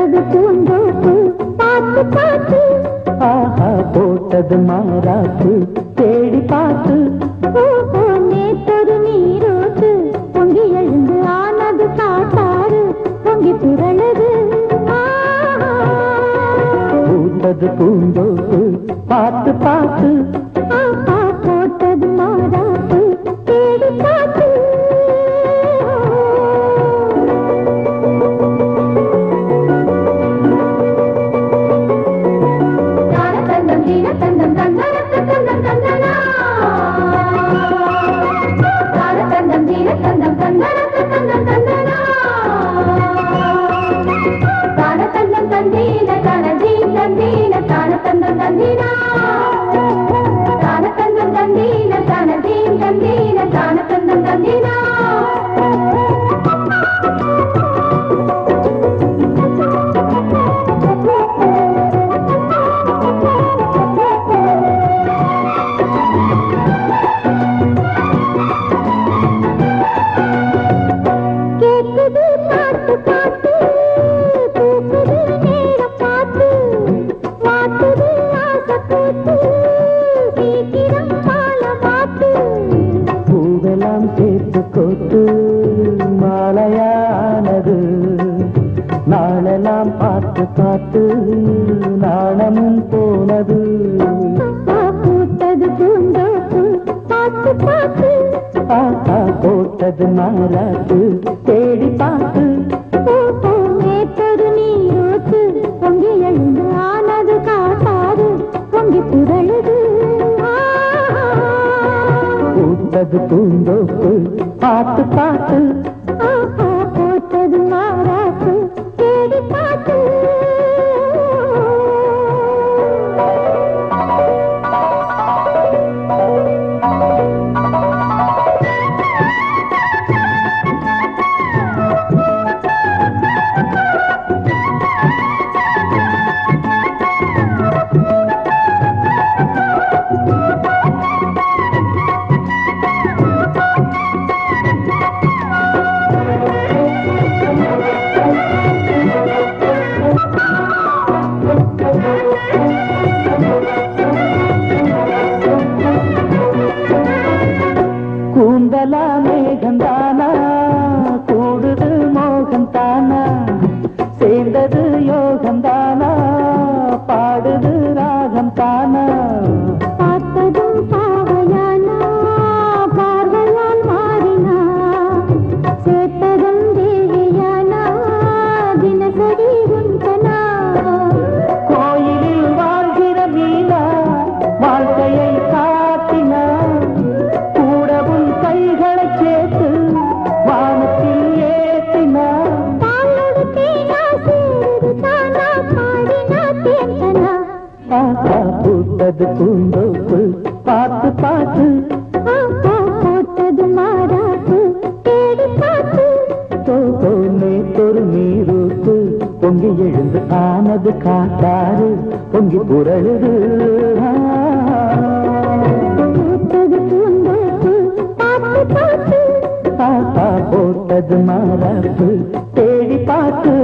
போட்டது பூந்தோப்பு பார்த்து பார்த்து ஆஹா போட்டது மாறாப்பு தேடி பார்த்து நேத்தொரு நீரோட்டு பொங்கி எழுந்து ஆனது காட்டாறு பொங்கி புரளுது பூத்தது பூந்தோப்பு பார்த்து பார்த்து போட்டது மாறாப்பு தேடி பார்த்து பூவெல்லாம் சேர்த்து கோத்து மாலையானது நாளெல்லாம் பார்த்து பார்த்து நாணமும் போனது பூத்தது பூந்தோப்பு பார்த்து பார்த்து போட்டது மாறாப்பு தேடி பார்த்து நேற்றொரு நீரோட்டு பொங்கி எழுந்து ஆனது காட்டாறு பொங்கி புரளுது பூத்தது பூந்தோப்பு பார்த்து பார்த்து போட்டது மாறாப்பு தேடி பார்த்து கூந்தலா மேகந்தானா கூடுது மோகந்தானா சேர்ந்தது யோகந்தானா பாடுது ராகம் தானா பார்த்ததும் பாவையானா பார்வையால் மாறினா சேர்த்ததும் தேவியானா தினசரி உந்தனா கோயிலில் வாழ்கிற மீனா வாழ்க்கையை காட்டினா கூடவும் கைகளை சேர்த்து வானத்தில் ஏற்றினா பாலோடு தேனா சேருது தானா பாடினா தேந்தனா பூத்தது பூந்தோப்பு பார்த்து பார்த்து போட்டது மாறாப்பு தேடி பார்த்து நேத்தொரு நீரூத்து பொங்கி எழுந்து ஆனது காட்டாறு பொங்கி புரழுது போட்டது பூந்தோப்பு பார்த்து பார்த்து போட்டது மாறாப்பு தேடி பார்த்து